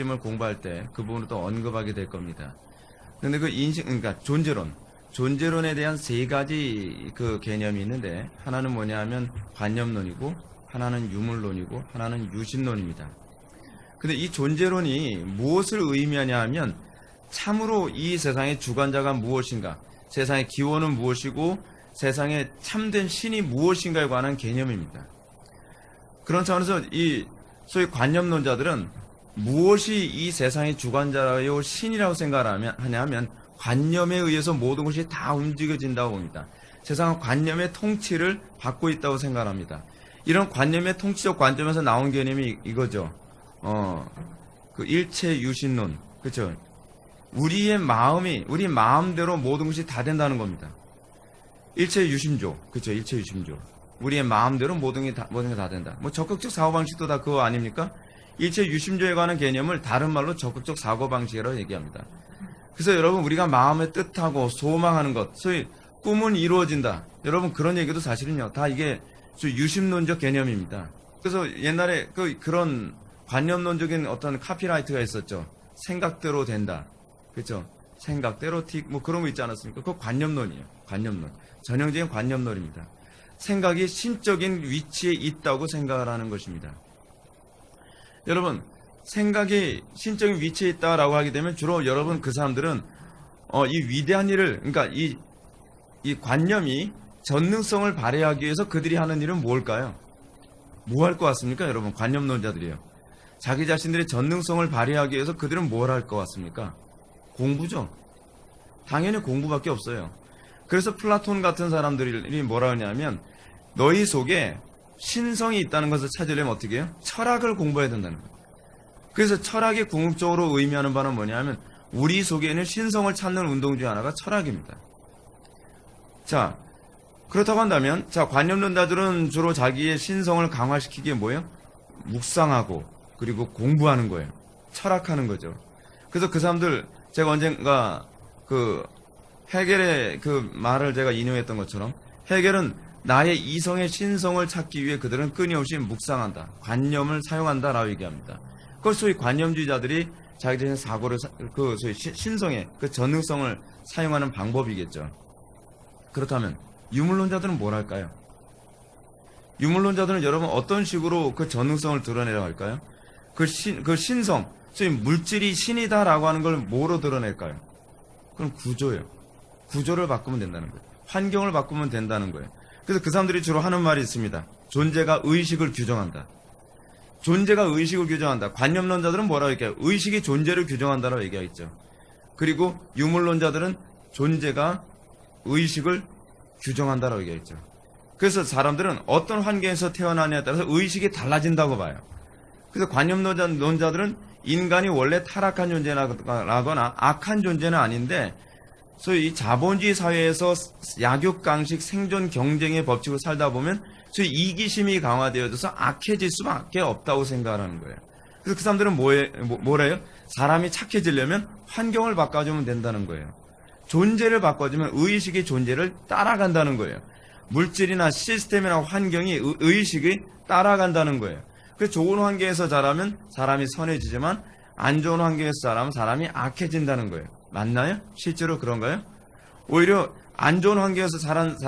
을 공부할 때 그 부분을 또 언급하게 될 겁니다. 근데 그 그러니까 존재론에 대한 세 가지 그 개념이 있는데, 하나는 뭐냐 하면 관념론이고, 하나는 유물론이고, 하나는 유심론입니다. 근데 이 존재론이 무엇을 의미하냐 하면, 참으로 이 세상의 주관자가 무엇인가, 세상의 기원은 무엇이고, 세상에 참된 신이 무엇인가에 관한 개념입니다. 그런 차원에서 이 소위 관념론자들은 무엇이 이 세상의 주관자요 신이라고 생각하냐 하면, 관념에 의해서 모든 것이 다 움직여진다고 봅니다. 세상은 관념의 통치를 받고 있다고 생각합니다. 이런 관념의 통치적 관점에서 나온 개념이 이거죠. 그 일체 유신론. 그렇죠? 우리 마음대로 모든 것이 다 된다는 겁니다. 일체 유심조. 그렇죠? 일체 유심조. 우리의 마음대로 모든 게 다 된다. 뭐 적극적 사고방식도 다 그거 아닙니까? 일체 유심조에 관한 개념을 다른 말로 적극적 사고방식이라고 얘기합니다. 그래서 여러분, 우리가 마음의 뜻하고 소망하는 것, 소위 꿈은 이루어진다. 여러분, 그런 얘기도 사실은요, 다 이게 유심론적 개념입니다. 그래서 옛날에 그런 관념론적인 어떤 카피라이트가 있었죠. 생각대로 된다. 그렇죠? 생각대로 뭐 그런 거 있지 않았습니까? 그거 관념론이에요. 관념론. 전형적인 관념론입니다. 생각이 신적인 위치에 있다고 생각을 하는 것입니다. 여러분, 생각이 신적인 위치에 있다라고 하게 되면 주로 여러분 그 사람들은 이 위대한 일을, 그러니까 이 관념이 전능성을 발휘하기 위해서 그들이 하는 일은 뭘까요? 뭐 할 것 같습니까? 여러분, 관념론자들이요. 자기 자신들의 전능성을 발휘하기 위해서 그들은 뭘 할 것 같습니까? 공부죠. 당연히 공부밖에 없어요. 그래서 플라톤 같은 사람들이 뭐라 하냐면, 너희 속에 신성이 있다는 것을 찾으려면 어떻게 해요? 철학을 공부해야 된다는 거예요. 그래서 철학이 궁극적으로 의미하는 바는 뭐냐면, 우리 속에는 신성을 찾는 운동 중 하나가 철학입니다. 자, 그렇다고 한다면, 자, 관념론자들은 주로 자기의 신성을 강화시키기에 뭐예요? 묵상하고, 그리고 공부하는 거예요. 철학하는 거죠. 그래서 그 사람들, 제가 언젠가 헤겔의 그 말을 제가 인용했던 것처럼, 헤겔은 나의 이성의 신성을 찾기 위해 그들은 끊임없이 묵상한다. 관념을 사용한다라고 얘기합니다. 그걸 소위 관념주의자들이 자기 자신의 사고를, 소위 신성의 그 전능성을 사용하는 방법이겠죠. 그렇다면, 유물론자들은 뭘 할까요? 유물론자들은 여러분 어떤 식으로 그 전능성을 드러내려고 할까요? 그 신성, 소위 물질이 신이다라고 하는 걸 뭐로 드러낼까요? 그럼 구조예요. 구조를 바꾸면 된다는 거예요. 환경을 바꾸면 된다는 거예요. 그래서 그 사람들이 주로 하는 말이 있습니다. 존재가 의식을 규정한다. 존재가 의식을 규정한다. 관념론자들은 뭐라고 얘기해요? 의식이 존재를 규정한다라고 얘기하겠죠. 그리고 유물론자들은 존재가 의식을 규정한다라고 얘기하겠죠. 그래서 사람들은 어떤 환경에서 태어나냐에 따라서 의식이 달라진다고 봐요. 그래서 관념론자들은 인간이 원래 타락한 존재라거나 악한 존재는 아닌데, 소위 이 자본주의 사회에서 약육강식 생존 경쟁의 법칙으로 살다 보면 소위 이기심이 강화되어져서 악해질 수밖에 없다고 생각하는 거예요. 그래서 그 사람들은 뭐래요? 사람이 착해지려면 환경을 바꿔주면 된다는 거예요. 존재를 바꿔주면 의식이 존재를 따라간다는 거예요. 물질이나 시스템이나 환경이 의식이 따라간다는 거예요. 그래서 좋은 환경에서 자라면 사람이 선해지지만 안 좋은 환경에서 자라면 사람이 악해진다는 거예요. 맞나요? 실제로 그런가요? 오히려 안 좋은 환경에서 자란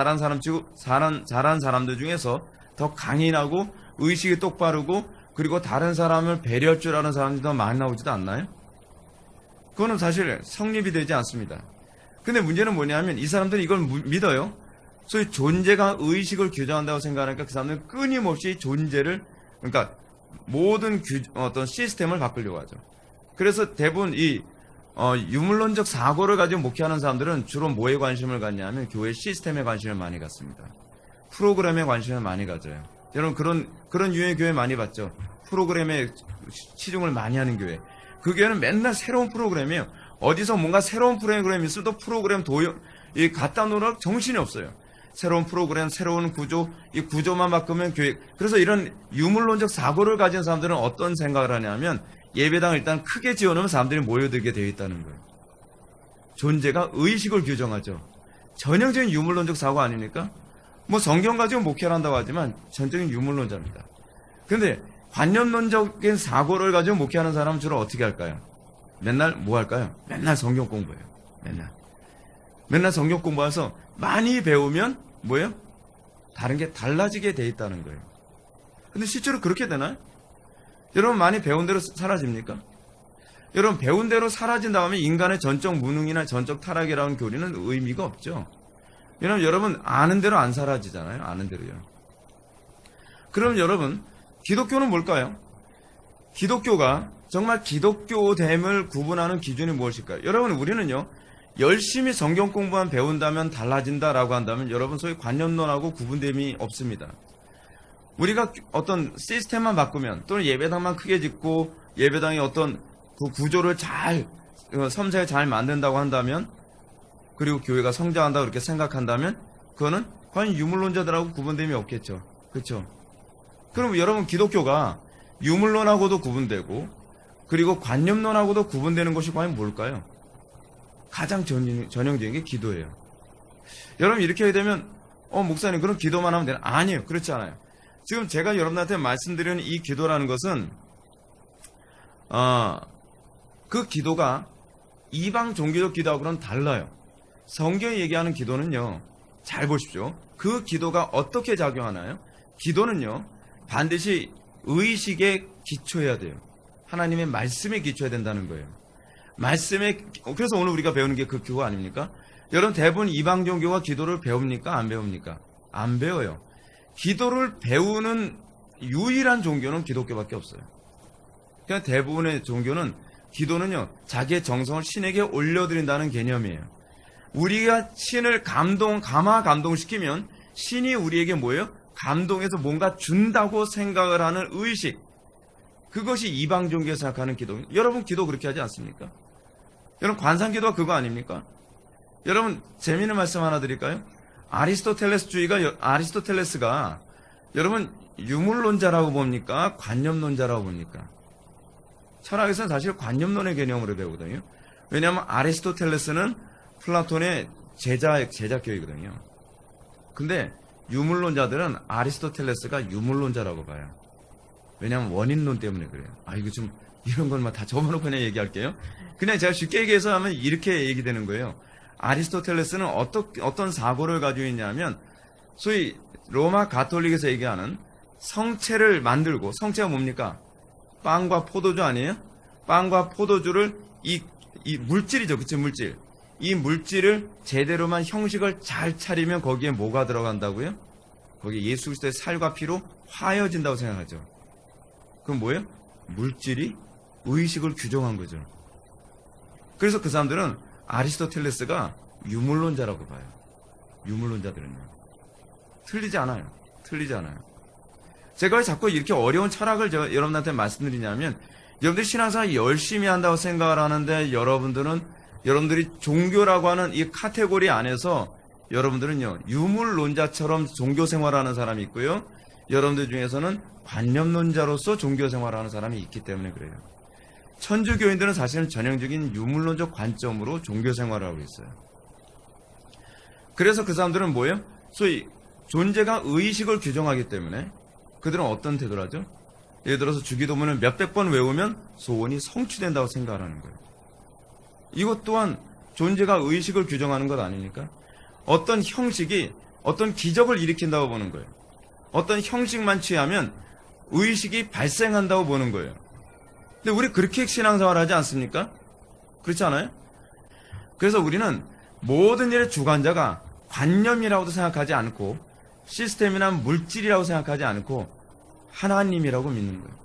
사람들 중에서 더 강인하고 의식이 똑바르고 그리고 다른 사람을 배려할 줄 아는 사람들이 더 많이 나오지도 않나요? 그거는 사실 성립이 되지 않습니다. 근데 문제는 뭐냐면 이 사람들은 이걸 믿어요. 소위 존재가 의식을 규정한다고 생각하니까 그 사람들은 끊임없이 존재를, 그러니까 모든 어떤 시스템을 바꾸려고 하죠. 그래서 대부분 유물론적 사고를 가지고 목회하는 사람들은 주로 뭐에 관심을 갖냐면 교회 시스템에 관심을 많이 갖습니다. 프로그램에 관심을 많이 가져요. 여러분 그런 유형의 교회 많이 봤죠. 프로그램에 치중을 많이 하는 교회. 그 교회는 맨날 새로운 프로그램이에요. 어디서 뭔가 새로운 프로그램이 있어도 프로그램 갖다 놓으라 정신이 없어요. 새로운 프로그램, 새로운 구조, 이 구조만 바꾸면 교회. 그래서 이런 유물론적 사고를 가진 사람들은 어떤 생각을 하냐면 예배당을 일단 크게 지어놓으면 사람들이 모여들게 되어 있다는 거예요. 존재가 의식을 규정하죠. 전형적인 유물론적 사고 아닙니까? 뭐 성경 가지고 목회를 한다고 하지만 전적인 유물론자입니다. 그런데 관념론적인 사고를 가지고 목회하는 사람은 주로 어떻게 할까요? 맨날 뭐 할까요? 맨날 성경 공부해요. 맨날 성경 공부해서 많이 배우면 뭐예요? 다른 게 달라지게 돼 있다는 거예요. 근데 실제로 그렇게 되나요? 여러분 많이 배운 대로 사라집니까? 여러분 배운 대로 사라진 다음에 인간의 전적 무능이나 전적 타락이라는 교리는 의미가 없죠. 왜냐하면 여러분 아는 대로 안 사라지잖아요. 아는 대로요. 그럼 여러분 기독교는 뭘까요? 기독교가 정말 기독교됨을 구분하는 기준이 무엇일까요? 여러분 우리는요. 열심히 성경 공부만 배운다면 달라진다라고 한다면 여러분 소위 관념론하고 구분됨이 없습니다. 우리가 어떤 시스템만 바꾸면 또는 예배당만 크게 짓고 예배당의 어떤 그 구조를 잘 섬세하게 잘 만든다고 한다면 그리고 교회가 성장한다고 그렇게 생각한다면 그거는 과연 유물론자들하고 구분됨이 없겠죠. 그렇죠? 그럼 여러분 기독교가 유물론하고도 구분되고 그리고 관념론하고도 구분되는 것이 과연 뭘까요? 가장 전형적인 게 기도예요. 여러분 이렇게 하게 되면 목사님 그럼 기도만 하면 되나? 아니에요. 그렇지 않아요. 지금 제가 여러분한테 말씀드리는 이 기도라는 것은 그 기도가 이방 종교적 기도하고는 달라요. 성경이 얘기하는 기도는요. 잘 보십시오. 그 기도가 어떻게 작용하나요? 기도는요. 반드시 의식에 기초해야 돼요. 하나님의 말씀에 기초해야 된다는 거예요. 그래서 오늘 우리가 배우는 게 그 그거 아닙니까? 여러분 대부분 이방 종교가 기도를 배웁니까? 안 배웁니까? 안 배워요. 기도를 배우는 유일한 종교는 기독교밖에 없어요. 그냥 대부분의 종교는 기도는요, 자기의 정성을 신에게 올려드린다는 개념이에요. 우리가 신을 감동시키면 신이 우리에게 뭐예요? 감동해서 뭔가 준다고 생각을 하는 의식. 그것이 이방 종교에서 생각하는 기도. 여러분 기도 그렇게 하지 않습니까? 여러분 관상기도가 그거 아닙니까? 여러분 재미있는 말씀 하나 드릴까요? 아리스토텔레스가 여러분 유물론자라고 봅니까? 관념론자라고 봅니까? 철학에서는 사실 관념론의 개념으로 배우거든요. 왜냐하면 아리스토텔레스는 플라톤의 제자격이거든요. 근데 유물론자들은 아리스토텔레스가 유물론자라고 봐요. 왜냐하면 원인론 때문에 그래요. 이거 좀 이런 것만 다 접어놓고 그냥 얘기할게요. 그냥 제가 쉽게 얘기해서 하면 이렇게 얘기되는 거예요. 아리스토텔레스는 어떤 사고를 가지고 있냐면 소위 로마 가톨릭에서 얘기하는 성체를 만들고, 성체가 뭡니까? 빵과 포도주 아니에요? 빵과 포도주를 이 물질이죠. 그치? 물질. 이 물질을 제대로만 형식을 잘 차리면 거기에 뭐가 들어간다고요? 거기에 예수 그리스도의 살과 피로 화해진다고 생각하죠. 그럼 뭐예요? 물질이 의식을 규정한 거죠. 그래서 그 사람들은 아리스토텔레스가 유물론자라고 봐요. 유물론자들은요. 틀리지 않아요. 제가 왜 자꾸 이렇게 어려운 철학을 제가 여러분한테 말씀드리냐면 여러분들이 신앙생활 열심히 한다고 생각을 하는데 여러분들이 종교라고 하는 이 카테고리 안에서 여러분들은요 유물론자처럼 종교생활하는 사람이 있고요. 여러분들 중에서는 관념론자로서 종교생활하는 사람이 있기 때문에 그래요. 천주교인들은 사실은 전형적인 유물론적 관점으로 종교생활을 하고 있어요. 그래서 그 사람들은 뭐예요? 소위 존재가 의식을 규정하기 때문에 그들은 어떤 태도를 하죠? 예를 들어서 주기도문을 몇백 번 외우면 소원이 성취된다고 생각을 하는 거예요. 이것 또한 존재가 의식을 규정하는 것 아닙니까? 어떤 형식이 어떤 기적을 일으킨다고 보는 거예요. 어떤 형식만 취하면 의식이 발생한다고 보는 거예요. 근데 우리 그렇게 신앙생활 하지 않습니까? 그렇지 않아요? 그래서 우리는 모든 일의 주관자가 관념이라고도 생각하지 않고 시스템이나 물질이라고 생각하지 않고 하나님이라고 믿는 거예요.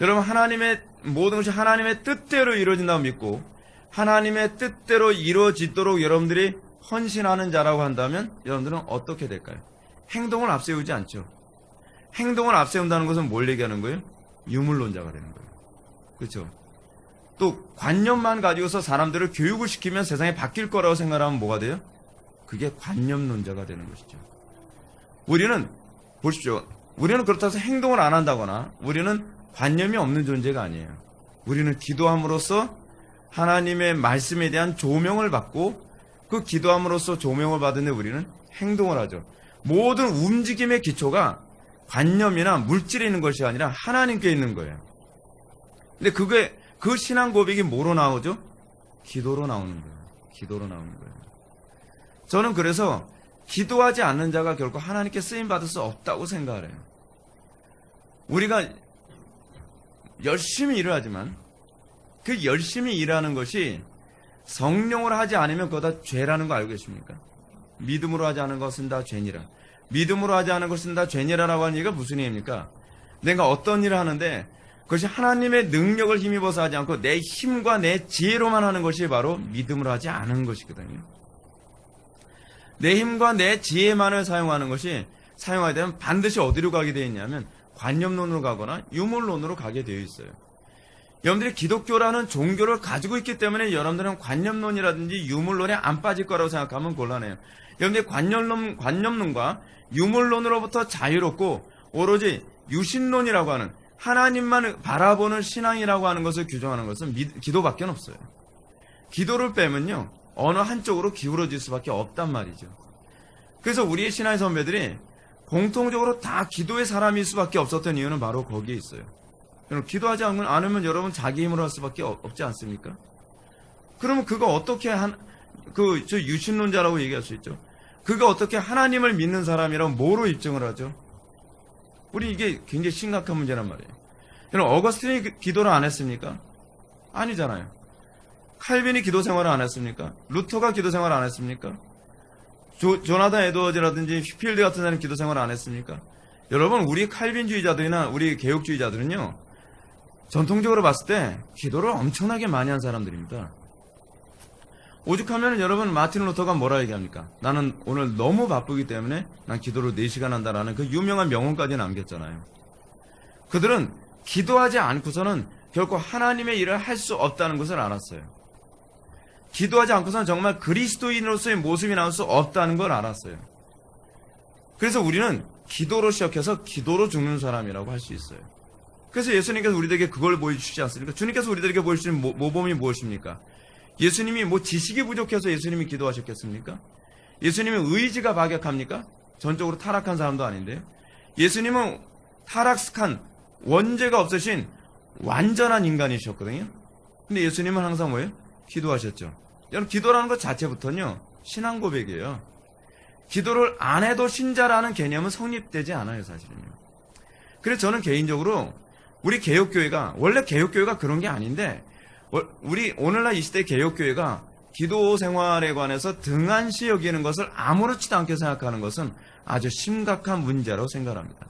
여러분 모든 것이 하나님의 뜻대로 이루어진다고 믿고 하나님의 뜻대로 이루어지도록 여러분들이 헌신하는 자라고 한다면 여러분들은 어떻게 될까요? 행동을 앞세우지 않죠. 행동을 앞세운다는 것은 뭘 얘기하는 거예요? 유물론자가 되는 거예요. 그렇죠? 또 관념만 가지고서 사람들을 교육을 시키면 세상이 바뀔 거라고 생각하면 뭐가 돼요? 그게 관념론자가 되는 것이죠. 우리는 보십시오. 우리는 그렇다고 해서 행동을 안 한다거나 우리는 관념이 없는 존재가 아니에요. 우리는 기도함으로써 하나님의 말씀에 대한 조명을 받고 그 기도함으로써 조명을 받은데 우리는 행동을 하죠. 모든 움직임의 기초가 관념이나 물질에 있는 것이 아니라 하나님께 있는 거예요. 근데 그 신앙 고백이 뭐로 나오죠? 기도로 나오는 거예요. 기도로 나오는 거예요. 저는 그래서 기도하지 않는 자가 결코 하나님께 쓰임받을 수 없다고 생각을 해요. 우리가 열심히 일을 하지만 그 열심히 일하는 것이 성령으로 하지 않으면 그거 다 죄라는 거 알고 계십니까? 믿음으로 하지 않은 것은 다 죄니라. 믿음으로 하지 않은 것은 다 죄니라라고 하는 얘기가 무슨 얘기입니까? 내가 어떤 일을 하는데 그것이 하나님의 능력을 힘입어서 하지 않고 내 힘과 내 지혜로만 하는 것이 바로 믿음으로 하지 않은 것이거든요. 내 힘과 내 지혜만을 사용하는 것이 사용하게 되면 반드시 어디로 가게 되어 있냐면 관념론으로 가거나 유물론으로 가게 되어 있어요. 여러분들이 기독교라는 종교를 가지고 있기 때문에 여러분들은 관념론이라든지 유물론에 안 빠질 거라고 생각하면 곤란해요. 여러분들이 관념론과 유물론으로부터 자유롭고 오로지 유신론이라고 하는 하나님만 바라보는 신앙이라고 하는 것을 규정하는 것은 기도밖에 없어요. 기도를 빼면요 어느 한쪽으로 기울어질 수밖에 없단 말이죠. 그래서 우리의 신앙의 선배들이 공통적으로 다 기도의 사람일 수밖에 없었던 이유는 바로 거기에 있어요. 기도하지 않으면 여러분 자기 힘으로 할 수밖에 없지 않습니까? 그러면 그거 어떻게 저 유신론자라고 얘기할 수 있죠? 그거 어떻게 하나님을 믿는 사람이라고 뭐로 입증을 하죠? 우리 이게 굉장히 심각한 문제란 말이에요. 여러분 어거스틴이 기도를 안 했습니까? 아니잖아요. 칼빈이 기도 생활을 안 했습니까? 루터가 기도 생활을 안 했습니까? 조나단 에드워즈라든지 휘필드 같은 사람이 기도 생활을 안 했습니까? 여러분 우리 칼빈주의자들이나 우리 개혁주의자들은요 전통적으로 봤을 때 기도를 엄청나게 많이 한 사람들입니다. 오죽하면 여러분 마틴 루터가 뭐라 얘기합니까? 나는 오늘 너무 바쁘기 때문에 난 기도를 4시간 한다라는 그 유명한 명언까지 남겼잖아요. 그들은 기도하지 않고서는 결코 하나님의 일을 할 수 없다는 것을 알았어요. 기도하지 않고서는 정말 그리스도인으로서의 모습이 나올 수 없다는 걸 알았어요. 그래서 우리는 기도로 시작해서 기도로 죽는 사람이라고 할 수 있어요. 그래서 예수님께서 우리들에게 그걸 보여주시지 않습니까? 주님께서 우리들에게 보여주신 모범이 무엇입니까? 예수님이 지식이 부족해서 예수님이 기도하셨겠습니까? 예수님은 의지가 박약합니까? 전적으로 타락한 사람도 아닌데요. 예수님은 타락한 원죄가 없으신 완전한 인간이셨거든요. 근데 예수님은 항상 뭐예요? 기도하셨죠. 여러분 기도라는 것 자체부터는요 신앙 고백이에요. 기도를 안 해도 신자라는 개념은 성립되지 않아요, 사실은요. 그래서 저는 개인적으로 우리 개혁교회가 원래 개혁교회가 그런 게 아닌데 우리 오늘날 이 시대 개혁교회가 기도 생활에 관해서 등한시 여기는 것을 아무렇지도 않게 생각하는 것은 아주 심각한 문제라고 생각합니다.